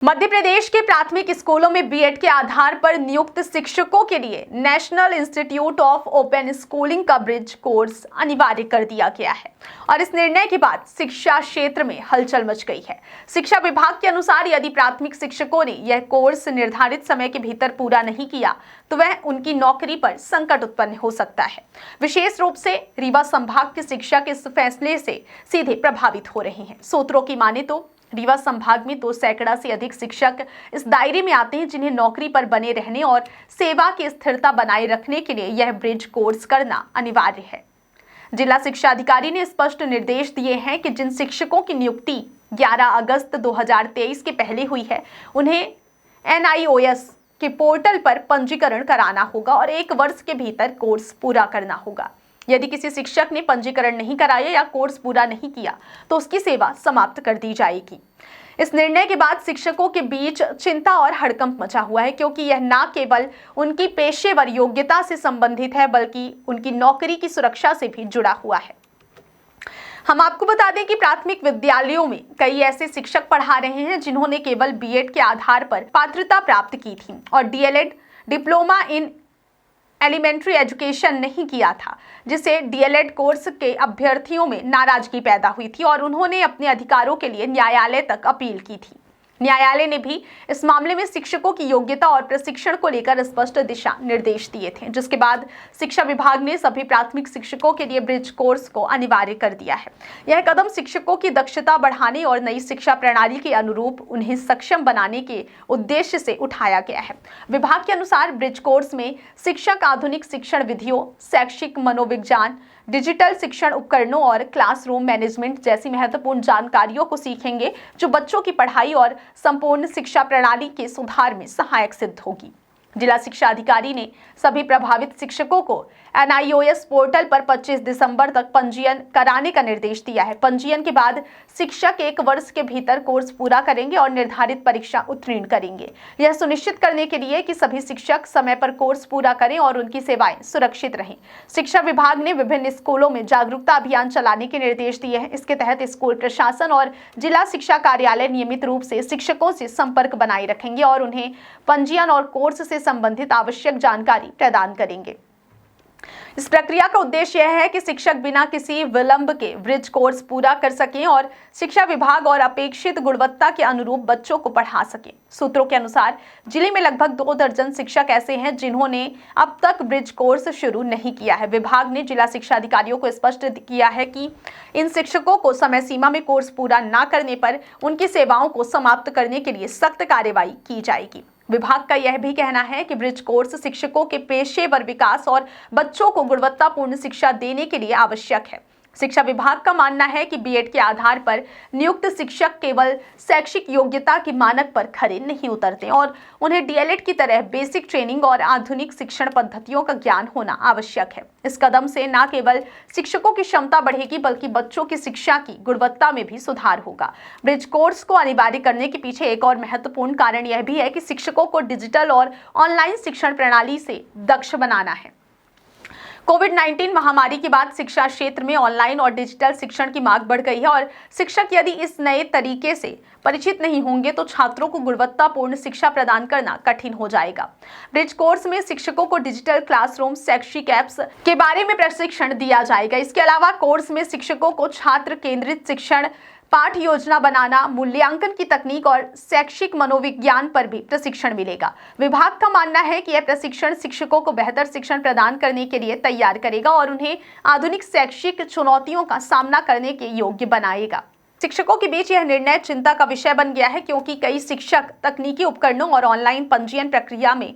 मध्य प्रदेश के प्राथमिक स्कूलों में बीएड के आधार पर नियुक्त शिक्षकों के लिए national institute of open schooling का ब्रिज कोर्स अनिवार्य कर दिया गया है और इस निर्णय के बाद शिक्षा क्षेत्र में हलचल मच गई है। शिक्षा विभाग के अनुसार यदि प्राथमिक शिक्षकों ने यह कोर्स निर्धारित समय के भीतर पूरा नहीं किया तो वह उनकी नौकरी पर संकट उत्पन्न हो सकता है। विशेष रूप से रीवा संभाग के शिक्षक इस फैसले से सीधे प्रभावित हो रहे हैं। सूत्रों की माने तो रीवा संभाग में 2 सैकड़ा से अधिक शिक्षक इस दायरे में आते हैं जिन्हें नौकरी पर बने रहने और सेवा की स्थिरता बनाए रखने के लिए यह ब्रिज कोर्स करना अनिवार्य है। जिला शिक्षा अधिकारी ने स्पष्ट निर्देश दिए हैं कि जिन शिक्षकों की नियुक्ति 11 अगस्त 2023 के पहले हुई है उन्हें NIOS के पोर्टल पर पंजीकरण कराना होगा और 1 वर्ष के भीतर कोर्स पूरा करना होगा। यदि किसी शिक्षक ने पंजीकरण नहीं कराया या कोर्स पूरा नहीं किया तो उसकी सेवा समाप्त कर दी जाएगी। इस निर्णय के बाद शिक्षकों के बीच चिंता और हड़कंप मचा हुआ है, क्योंकि यह न केवल उनकी पेशेवर योग्यता से संबंधित है बल्कि उनकी नौकरी की सुरक्षा से भी जुड़ा हुआ है। हम आपको बता दें कि प्राथमिक विद्यालयों में कई ऐसे शिक्षक पढ़ा रहे हैं जिन्होंने केवल बीएड के आधार पर पात्रता प्राप्त की थी और DLED diploma in elementary education नहीं किया था, जिससे DLED कोर्स के अभ्यर्थियों में नाराजगी पैदा हुई थी और उन्होंने अपने अधिकारों के लिए न्यायालय तक अपील की थी। न्यायालय ने भी इस मामले में शिक्षकों की योग्यता और प्रशिक्षण को लेकर स्पष्ट दिशा निर्देश दिए थे, जिसके बाद शिक्षा विभाग ने सभी प्राथमिक शिक्षकों के लिए ब्रिज कोर्स को अनिवार्य कर दिया है। यह कदम शिक्षकों की दक्षता बढ़ाने और नई शिक्षा प्रणाली के अनुरूप उन्हें सक्षम बनाने के उद्देश्य से उठाया गया है। विभाग के अनुसार ब्रिज कोर्स में शिक्षक आधुनिक शिक्षण विधियों, शैक्षिक मनोविज्ञान, डिजिटल शिक्षण उपकरणों और क्लासरूम मैनेजमेंट जैसी महत्वपूर्ण जानकारियों को सीखेंगे, जो बच्चों की पढ़ाई और संपूर्ण शिक्षा प्रणाली के सुधार में सहायक सिद्ध होगी। जिला शिक्षा अधिकारी ने सभी प्रभावित शिक्षकों को NIOS पोर्टल पर 25 दिसंबर तक पंजीयन कराने का निर्देश दिया है। पंजीयन के बाद शिक्षक 1 वर्ष के भीतर कोर्स पूरा करेंगे और निर्धारित परीक्षा उत्तीर्ण करेंगे। यह सुनिश्चित करने के लिए कि सभी शिक्षक समय पर कोर्स पूरा करें और उनकी सेवाएं सुरक्षित रहें, शिक्षा विभाग ने विभिन्न स्कूलों में जागरूकता अभियान चलाने के निर्देश दिए हैं। इसके तहत स्कूल प्रशासन और जिला शिक्षा कार्यालय नियमित रूप से शिक्षकों से संपर्क बनाए रखेंगे और उन्हें पंजीयन और कोर्स से संबंधित आवश्यक जानकारी प्रदान करेंगे। इस प्रक्रिया का उद्देश्य यह है कि शिक्षक बिना किसी विलंब के ब्रिज कोर्स पूरा कर सकें और शिक्षा विभाग और अपेक्षित गुणवत्ता के अनुरूप बच्चों को पढ़ा सकें। सूत्रों के अनुसार जिले में लगभग 2 दर्जन शिक्षक ऐसे हैं जिन्होंने अब तक ब्रिज कोर्स शुरू नहीं किया है। विभाग ने जिला शिक्षा अधिकारियों को स्पष्ट किया है कि इन शिक्षकों को समय सीमा में कोर्स पूरा न करने पर उनकी सेवाओं को समाप्त करने के लिए सख्त कार्रवाई की जाएगी। विभाग का यह भी कहना है कि ब्रिज कोर्स शिक्षकों के पेशेवर विकास और बच्चों को गुणवत्तापूर्ण शिक्षा देने के लिए आवश्यक है। शिक्षा विभाग का मानना है कि बीएड के आधार पर नियुक्त शिक्षक केवल शैक्षिक योग्यता के मानक पर खरे नहीं उतरते और उन्हें DLED की तरह बेसिक ट्रेनिंग और आधुनिक शिक्षण पद्धतियों का ज्ञान होना आवश्यक है। इस कदम से न केवल शिक्षकों की क्षमता बढ़ेगी बल्कि बच्चों की शिक्षा की गुणवत्ता में भी सुधार होगा। ब्रिज कोर्स को अनिवार्य करने के पीछे एक और महत्वपूर्ण कारण यह भी है कि शिक्षकों को डिजिटल और ऑनलाइन शिक्षण प्रणाली से दक्ष बनाना है। कोविड-19 महामारी के बाद शिक्षा क्षेत्र में ऑनलाइन और डिजिटल शिक्षण की मांग बढ़ गई है और शिक्षक यदि इस नए तरीके से परिचित नहीं होंगे तो छात्रों को गुणवत्तापूर्ण शिक्षा प्रदान करना कठिन हो जाएगा। ब्रिज कोर्स में शिक्षकों को डिजिटल क्लासरूम, शैक्षिक ऐप्स के बारे में प्रशिक्षण दिया जाएगा। इसके अलावा कोर्स में शिक्षकों को छात्र केंद्रित शिक्षण, पाठ योजना बनाना, मूल्यांकन की तकनीक और शैक्षिक मनोविज्ञान पर भी प्रशिक्षण मिलेगा। विभाग का मानना है कि यह प्रशिक्षण शिक्षकों को बेहतर शिक्षण प्रदान करने के लिए तैयार करेगा और उन्हें आधुनिक शैक्षिक चुनौतियों का सामना करने के योग्य बनाएगा। शिक्षकों के बीच यह निर्णय चिंता का विषय बन गया है, क्योंकि कई शिक्षक तकनीकी उपकरणों और ऑनलाइन पंजीयन प्रक्रिया में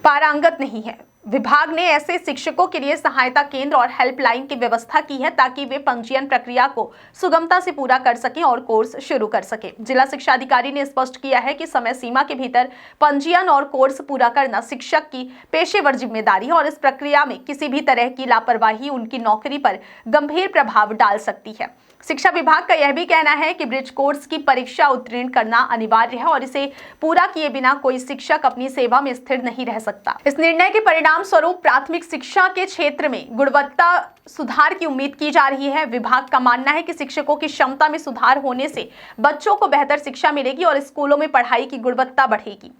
पारंगत नहीं है। विभाग ने ऐसे शिक्षकों के लिए सहायता केंद्र और हेल्पलाइन की व्यवस्था की है ताकि वे पंजीयन प्रक्रिया को सुगमता से पूरा कर सकें और कोर्स शुरू कर सकें। जिला शिक्षा अधिकारी ने स्पष्ट किया है कि समय सीमा के भीतर पंजीयन और कोर्स पूरा करना शिक्षक की पेशेवर जिम्मेदारी है और इस प्रक्रिया में किसी भी तरह की लापरवाही उनकी नौकरी पर गंभीर प्रभाव डाल सकती है। शिक्षा विभाग का यह भी कहना है कि ब्रिज कोर्स की परीक्षा उत्तीर्ण करना अनिवार्य है और इसे पूरा किए बिना कोई शिक्षक अपनी सेवा में स्थिर नहीं रह सकता। इस निर्णय के परिणाम स्वरूप प्राथमिक शिक्षा के क्षेत्र में गुणवत्ता सुधार की उम्मीद की जा रही है। विभाग का मानना है कि शिक्षकों की क्षमता में सुधार होने से बच्चों को बेहतर शिक्षा मिलेगी और स्कूलों में पढ़ाई की गुणवत्ता बढ़ेगी।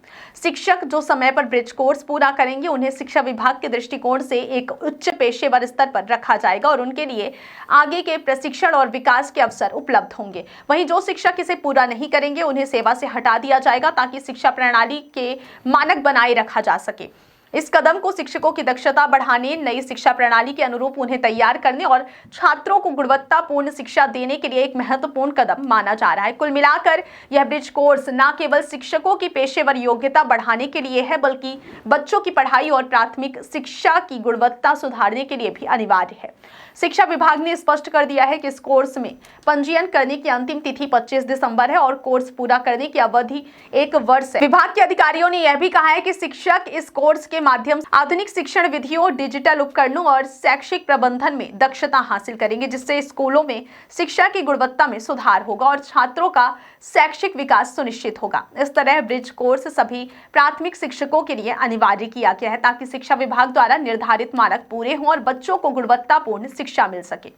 शिक्षक जो समय पर ब्रिज कोर्स पूरा करेंगे उन्हें शिक्षा विभाग के दृष्टिकोण से एक उच्च पेशेवर स्तर पर रखा जाएगा और उनके लिए आगे के प्रशिक्षण और विकास के अवसर उपलब्ध होंगे। वहीं जो शिक्षक इसे पूरा नहीं करेंगे उन्हें सेवा से हटा दिया जाएगा ताकि शिक्षा प्रणाली के मानक बनाए रखा जा सके। इस कदम को शिक्षकों की दक्षता बढ़ाने, नई शिक्षा प्रणाली के अनुरूप उन्हें तैयार करने और छात्रों को गुणवत्तापूर्ण शिक्षा देने के लिए एक महत्वपूर्ण कदम माना जा रहा है। कुल मिलाकर यह ब्रिज कोर्स न केवल शिक्षकों की पेशेवर योग्यता बढ़ाने के लिए है बल्कि बच्चों की पढ़ाई और प्राथमिक शिक्षा की गुणवत्ता सुधारने के लिए भी अनिवार्य है। शिक्षा विभाग ने स्पष्ट कर दिया है कि इस कोर्स में पंजीयन करने की अंतिम तिथि 25 दिसंबर है और कोर्स पूरा करने की अवधि 1 वर्ष है। विभाग के अधिकारियों ने यह भी कहा है कि शिक्षक इस कोर्स के माध्यम से आधुनिक शिक्षण विधियों, डिजिटल उपकरणों और शैक्षिक प्रबंधन में दक्षता हासिल करेंगे, जिससे स्कूलों में शिक्षा की गुणवत्ता में सुधार होगा और छात्रों का शैक्षिक विकास सुनिश्चित होगा। इस तरह ब्रिज कोर्स सभी प्राथमिक शिक्षकों के लिए अनिवार्य किया गया है ताकि शिक्षा विभाग द्वारा निर्धारित मानक पूरे हों और बच्चों को गुणवत्तापूर्ण शिक्षा मिल सके।